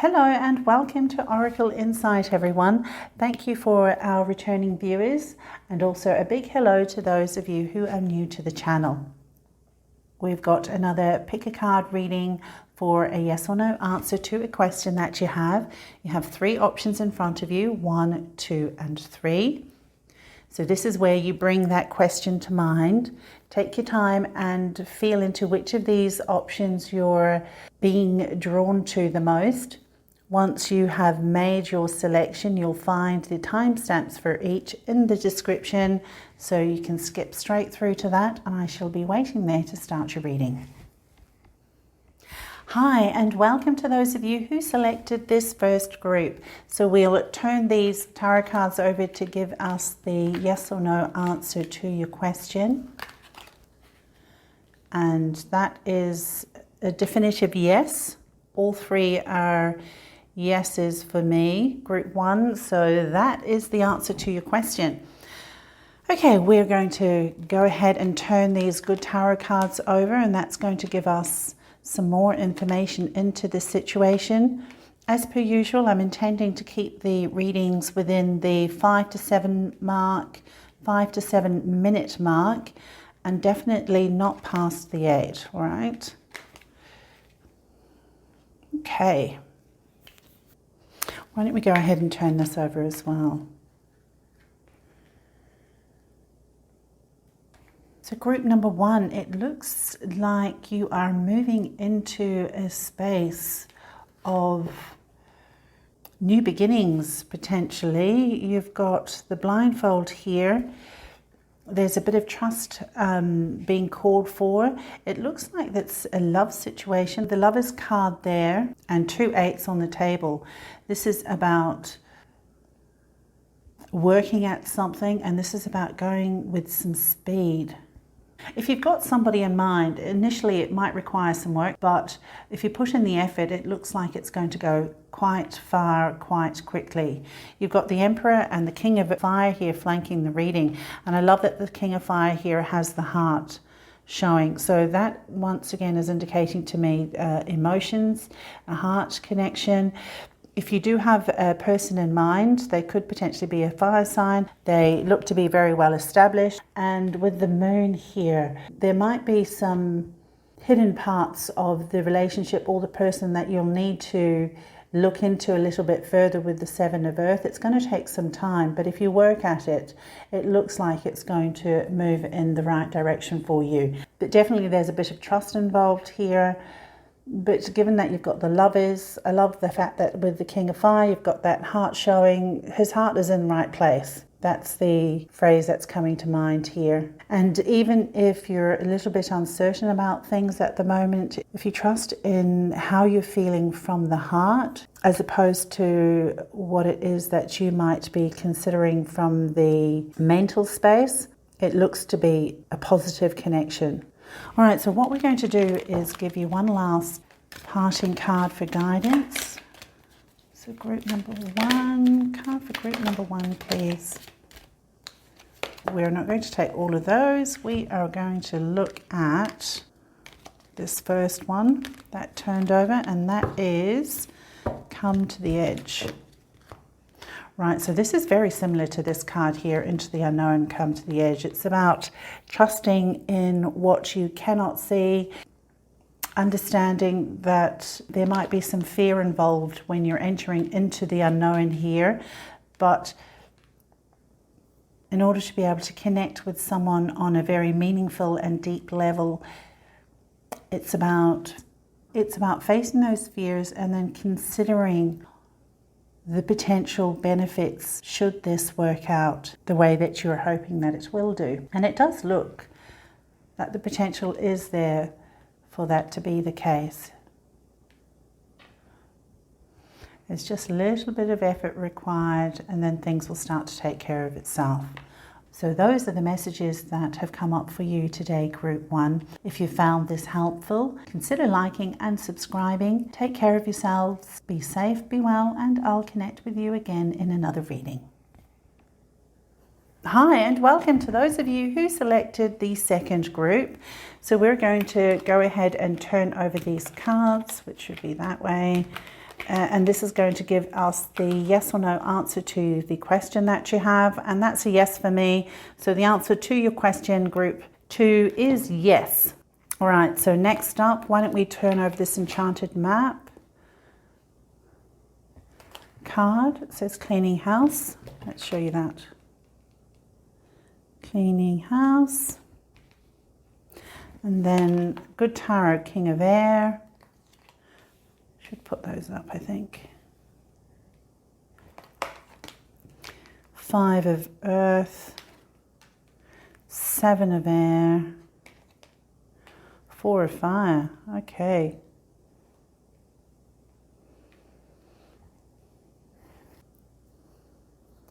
Hello and welcome to Oracle Insight, everyone. Thank you for our returning viewers, and also a big hello to those of you who are new to the channel. We've got another pick a card reading for a yes or no answer to a question that you have. You have three options in front of you, 1, 2 and 3. So this is where you bring that question to mind. Take your time and feel into which of these options you're being drawn to the most. Once you have made your selection, you'll find the timestamps for each in the description, so you can skip straight through to that, and I shall be waiting there to start your reading. Hi, and welcome to those of you who selected this first group. So we'll turn these tarot cards over to give us the yes or no answer to your question. And that is a definitive yes. All three are yeses for me, group 1. So that is the answer to your question. Okay, we're going to go ahead and turn these good tarot cards over, and that's going to give us some more information into the situation. As per usual, I'm intending to keep the readings within the 5 to 7 minute mark, and definitely not past the 8, all right? Okay. Why don't we go ahead and turn this over as well? So group number 1, it looks like you are moving into a space of new beginnings, potentially. You've got the blindfold here. There's a bit of trust being called for. It looks like that's a love situation. The Lovers card there and 2 8s on the table. This is about working at something, and this is about going with some speed. If you've got somebody in mind, initially it might require some work, but if you put in the effort, it looks like it's going to go quite far, quite quickly. You've got the Emperor and the King of Fire here flanking the reading, and I love that the King of Fire here has the heart showing. So that once again is indicating to me emotions, a heart connection. If you do have a person in mind, they could potentially be a fire sign. They look to be very well established. And with the moon here, there might be some hidden parts of the relationship or the person that you'll need to look into a little bit further with the 7 of Earth. It's going to take some time, but if you work at it, it looks like it's going to move in the right direction for you. But definitely there's a bit of trust involved here. But given that you've got the Lovers, I love the fact that with the King of Fire, you've got that heart showing. His heart is in the right place. That's the phrase that's coming to mind here. And even if you're a little bit uncertain about things at the moment, if you trust in how you're feeling from the heart, as opposed to what it is that you might be considering from the mental space, it looks to be a positive connection. All right, so what we're going to do is give you one last parting card for guidance. So group number 1, card for group number 1, please. We're not going to take all of those. We are going to look at this first one that turned over, and that is Come to the Edge. Right, so this is very similar to this card here, Into the Unknown, Come to the Edge. It's about trusting in what you cannot see, understanding that there might be some fear involved when you're entering into the unknown here, but in order to be able to connect with someone on a very meaningful and deep level, it's about facing those fears and then considering the potential benefits should this work out the way that you're hoping that it will do. And it does look that the potential is there for that to be the case. There's just a little bit of effort required, and then things will start to take care of itself. So those are the messages that have come up for you today, group 1. If you found this helpful, consider liking and subscribing. Take care of yourselves, be safe, be well, and I'll connect with you again in another reading. Hi, and welcome to those of you who selected the second group. So we're going to go ahead and turn over these cards, which should be that way. And this is going to give us the yes or no answer to the question that you have. And that's a yes for me. So the answer to your question, group 2, is yes. All right, so next up, why don't we turn over this enchanted map card. It says cleaning house. Let's show you that. Cleaning house. And then good tarot, King of Air. Should put those up, I think. 5 of Earth. 7 of Air. 4 of Fire. Okay.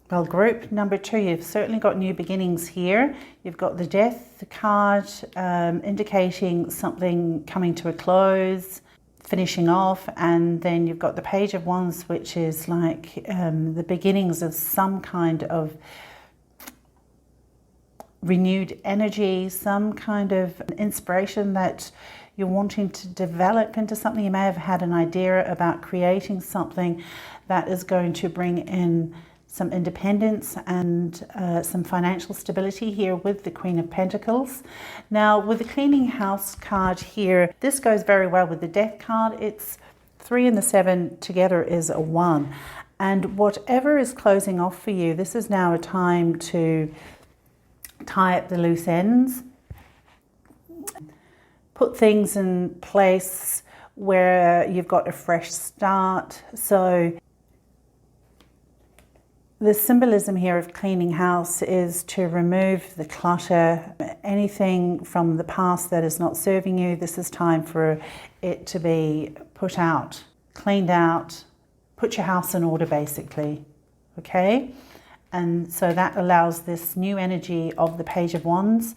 Well, group number 2, you've certainly got new beginnings here. You've got the Death card indicating something coming to a close, finishing off, and then you've got the Page of Wands, which is like the beginnings of some kind of renewed energy, some kind of inspiration that you're wanting to develop into something. You may have had an idea about creating something that is going to bring in some independence and some financial stability here with the Queen of Pentacles. Now, with the Cleaning House card here, this goes very well with the Death card. It's 3 and the 7 together is a 1. And whatever is closing off for you, this is now a time to tie up the loose ends, put things in place where you've got a fresh start. So the symbolism here of cleaning house is to remove the clutter, anything from the past that is not serving you. This is time for it to be put out, cleaned out, put your house in order basically, okay? And so that allows this new energy of the Page of Wands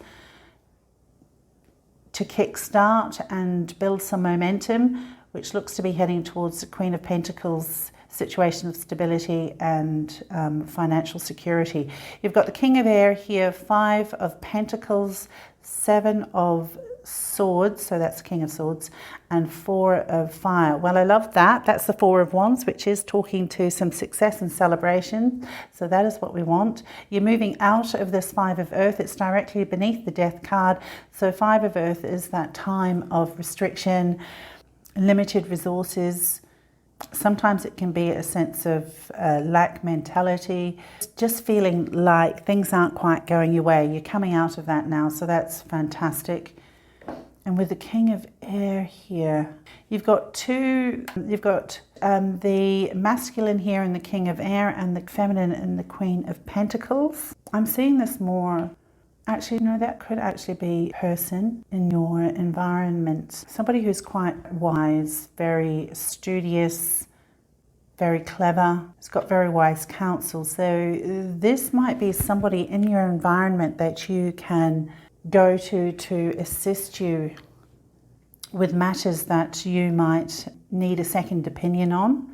to kickstart and build some momentum, which looks to be heading towards the Queen of Pentacles situation of stability and financial security. You've got the King of Air here, 5 of Pentacles, 7 of Swords, so that's King of Swords, and 4 of Fire. Well, I love that. That's the 4 of Wands, which is talking to some success and celebration. So that is what we want. You're moving out of this 5 of Earth. It's directly beneath the Death card. So 5 of Earth is that time of restriction, limited resources. Sometimes it can be a sense of lack mentality, just feeling like things aren't quite going your way. You're coming out of that now, so that's fantastic. And with the King of Air here, you've got the masculine here in the King of Air and the feminine in the Queen of Pentacles. I'm seeing this more. Actually, no, that could actually be a person in your environment. Somebody who's quite wise, very studious, very clever, has got very wise counsel. So this might be somebody in your environment that you can go to assist you with matters that you might need a second opinion on.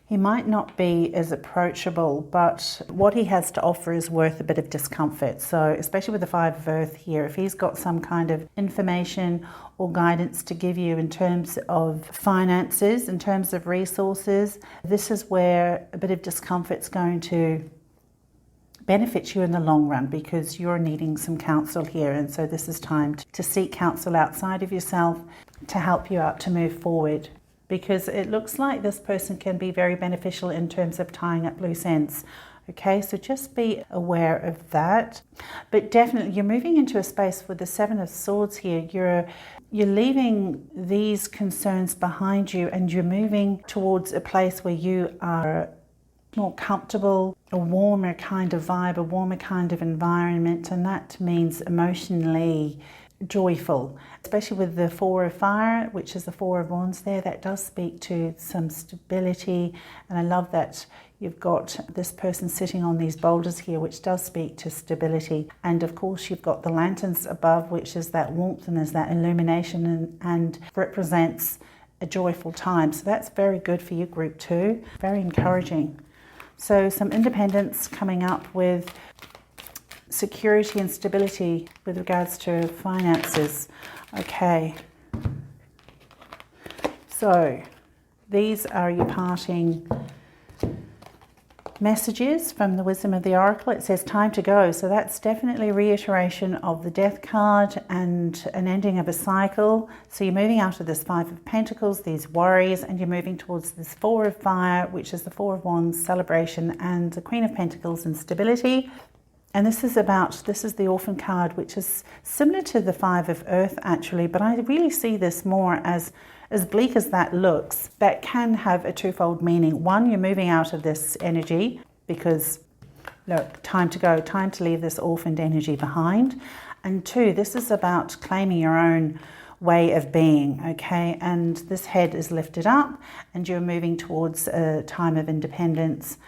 He might not be as approachable, but what he has to offer is worth a bit of discomfort. So especially with the 5 of Earth here, if he's got some kind of information or guidance to give you in terms of finances, in terms of resources, this is where a bit of discomfort's going to benefit you in the long run, because you're needing some counsel here. And so this is time to seek counsel outside of yourself to help you out to move forward, because it looks like this person can be very beneficial in terms of tying up loose ends. Okay, so just be aware of that. But definitely you're moving into a space with the 7 of Swords here. You're leaving these concerns behind you, and you're moving towards a place where you are more comfortable, a warmer kind of vibe, a warmer kind of environment, and that means emotionally joyful, especially with the 4 of Fire, which is the 4 of Wands there. That does speak to some stability, and I love that you've got this person sitting on these boulders here, which does speak to stability. And of course you've got the lanterns above, which is that warmth and is that illumination and represents a joyful time. So that's very good for you, group 2, very encouraging. So some independence coming up with security and stability with regards to finances. Okay. So these are your parting messages from the Wisdom of the Oracle. It says time to go. So that's definitely a reiteration of the Death card and an ending of a cycle. So you're moving out of this Five of Pentacles, these worries, and you're moving towards this Four of Fire, which is the Four of Wands, celebration, and the Queen of Pentacles and stability. And this is the Orphan card, which is similar to the Five of Earth actually, but I really see this more as bleak as that looks, that can have a twofold meaning. One, you're moving out of this energy because, look, time to go, time to leave this orphaned energy behind. And two, this is about claiming your own way of being, okay? And this head is lifted up and you're moving towards a time of independence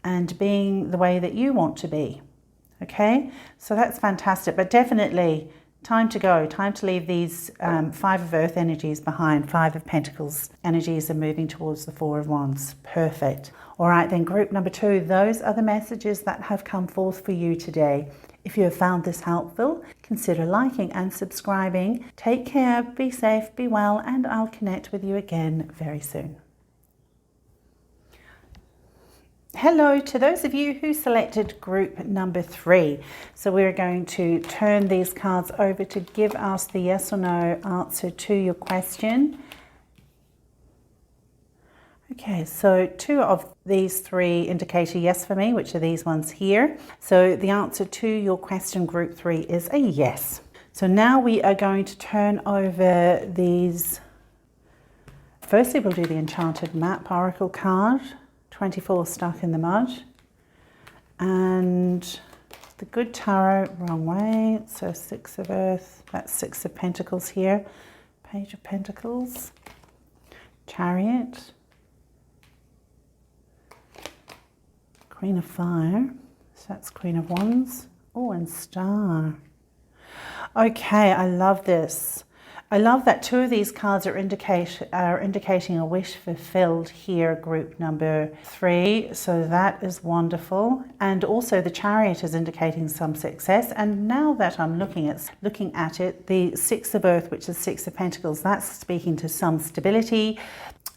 and being the way that you want to be, okay? So that's fantastic, but definitely time to go, time to leave these Five of Earth energies behind. Five of Pentacles energies are moving towards the Four of Wands. Perfect. All right, then group number 2, those are the messages that have come forth for you today. If you have found this helpful, consider liking and subscribing. Take care, be safe, be well, and I'll connect with you again very soon. Hello to those of you who selected group number 3. So we're going to turn these cards over to give us the yes or no answer to your question. Okay, so 2 of these 3 indicate a yes for me, which are these ones here. So the answer to your question, group 3, is a yes. So now we are going to turn over these. Firstly, we'll do the Enchanted Map Oracle card. 24 stuck in the mud, and the Good Tarot, wrong way, so 6 of Earth, that's 6 of Pentacles here, Page of Pentacles, Chariot, Queen of Fire, so that's Queen of Wands, oh, and Star. Okay, I love this. I love that 2 of these cards are indicating a wish fulfilled here, group number 3. So that is wonderful. And also the Chariot is indicating some success. And now that I'm looking at it, the 6 of Earth, which is 6 of Pentacles, that's speaking to some stability.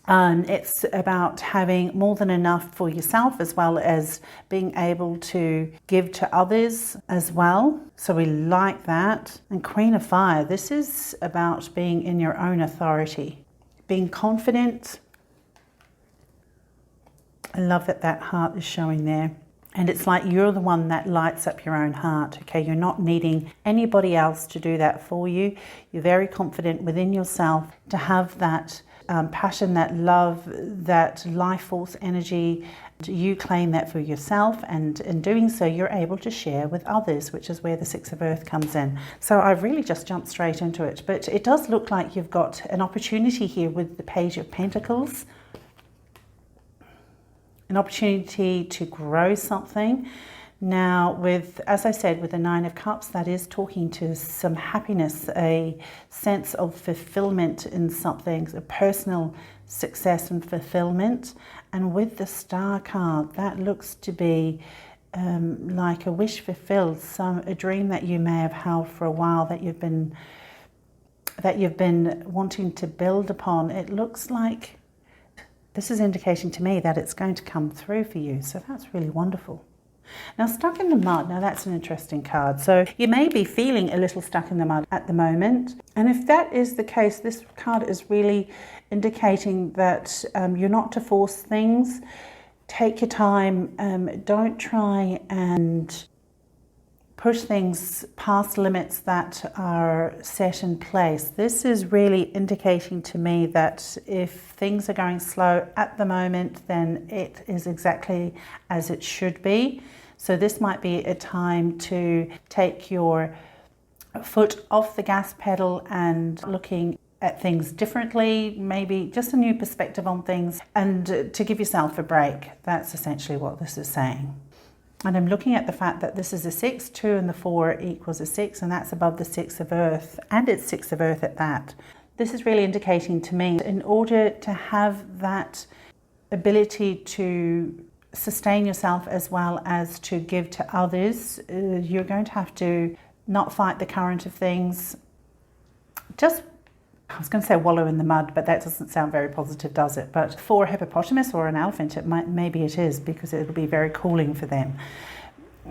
It's about having more than enough for yourself, as well as being able to give to others as well. So we like that. And Queen of Fire, this is about being in your own authority, being confident. I love that that heart is showing there. And it's like you're the one that lights up your own heart, okay? You're not needing anybody else to do that for you. You're very confident within yourself to have that passion, that love, that life force energy. You claim that for yourself, and in doing so you're able to share with others, which is where the 6 of Earth comes in. So I've really just jumped straight into it, but it does look like you've got an opportunity here with the Page of Pentacles, an opportunity to grow something. Now, with, as I said, with the 9 of Cups, that is talking to some happiness, a sense of fulfillment in something, a personal success and fulfillment. And with the Star card, that looks to be like a wish fulfilled, a dream that you may have held for a while, that you've been wanting to build upon. It looks like this is indicating to me that it's going to come through for you. So that's really wonderful. Now, stuck in the mud, now that's an interesting card. So you may be feeling a little stuck in the mud at the moment. And if that is the case, this card is really indicating that you're not to force things. Take your time. Don't try and push things past limits that are set in place. This is really indicating to me that if things are going slow at the moment, then it is exactly as it should be. So this might be a time to take your foot off the gas pedal and looking at things differently, maybe just a new perspective on things, and to give yourself a break. That's essentially what this is saying. And I'm looking at the fact that this is a 6, 2 and the 4 equals a 6, and that's above the 6 of Earth, and it's 6 of Earth at that. This is really indicating to me, in order to have that ability to sustain yourself as well as to give to others, you're going to have to not fight the current of things. Just I was going to say wallow in the mud, but that doesn't sound very positive, does it? But for a hippopotamus or an elephant, maybe it is, because it'll be very cooling for them.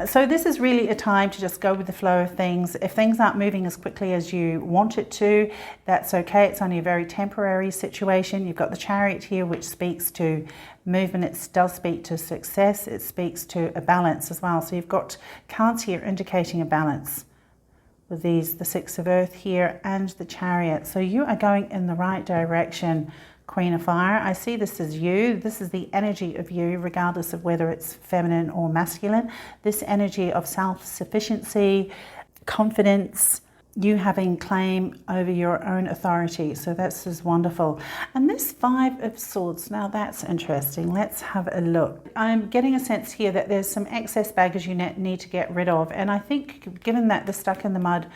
So this is really a time to just go with the flow of things. If things aren't moving as quickly as you want it to, that's okay. It's only a very temporary situation. You've got the Chariot here, which speaks to movement. It does speak to success. It speaks to a balance as well. So you've got cards here indicating a balance with these, the Six of Earth here and the Chariot. So you are going in the right direction, Queen of Fire. I see this as you. This is the energy of you, regardless of whether it's feminine or masculine. This energy of self-sufficiency, confidence, you having claim over your own authority. So that's just wonderful. And this Five of Swords, now that's interesting. Let's have a look. I'm getting a sense here that there's some excess baggage you need to get rid of. And I think given that the Stuck in the Mud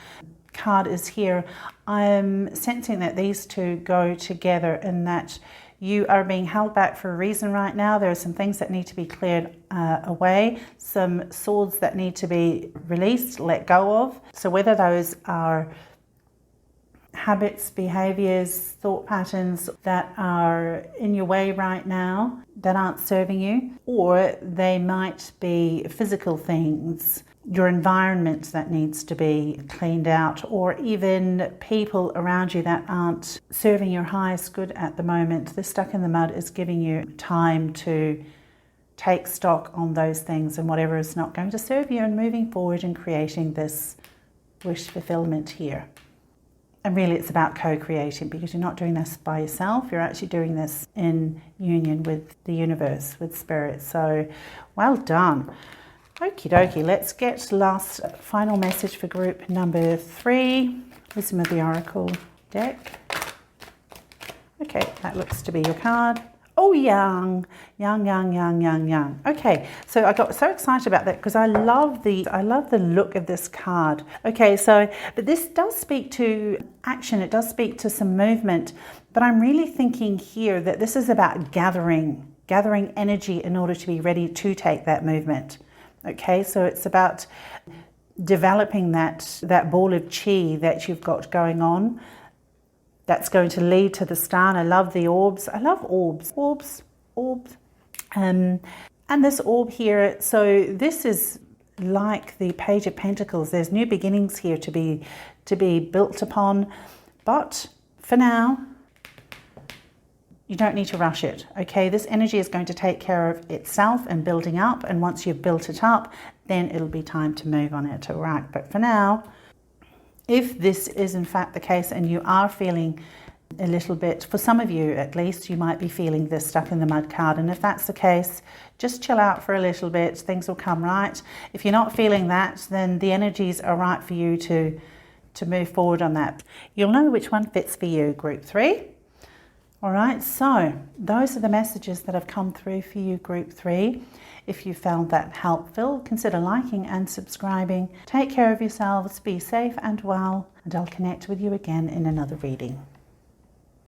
card is here, I'm sensing that these two go together, and that you are being held back for a reason right now. There are some things that need to be cleared away, some swords that need to be released, let go of. So whether those are habits, behaviors, thought patterns that are in your way right now that aren't serving you, or they might be physical things, your environment that needs to be cleaned out, or even people around you that aren't serving your highest good at the moment. This Stuck in the Mud is giving you time to take stock on those things and whatever is not going to serve you, and moving forward and creating this wish fulfillment here. And really it's about co-creating, because you're not doing this by yourself, you're actually doing this in union with the universe, with spirit. So well done. Okie dokie, let's get final message for group number 3, Wisdom of the Oracle deck. Okay, that looks to be your card. Oh, young. Okay, so I got so excited about that because I love the look of this card. Okay, so, but this does speak to action, it does speak to some movement, but I'm really thinking here that this is about gathering energy in order to be ready to take that movement. Okay, so it's about developing that ball of chi that you've got going on. That's going to lead to the star. And I love the orbs. I love orbs. And this orb here, so this is like the Page of Pentacles. There's new beginnings here to be built upon. But for now, you don't need to rush it, okay? This energy is going to take care of itself and building up. And once you've built it up, then it'll be time to move on it, all right? But for now, if this is in fact the case and you are feeling a little bit, for some of you at least, you might be feeling this Stuck in the Mud card. And if that's the case, just chill out for a little bit, things will come right. If you're not feeling that, then the energies are right for you to move forward on that. You'll know which one fits for you, group 3. All right, so those are the messages that have come through for you, group 3. If you found that helpful, consider liking and subscribing. Take care of yourselves, be safe and well, and I'll connect with you again in another reading.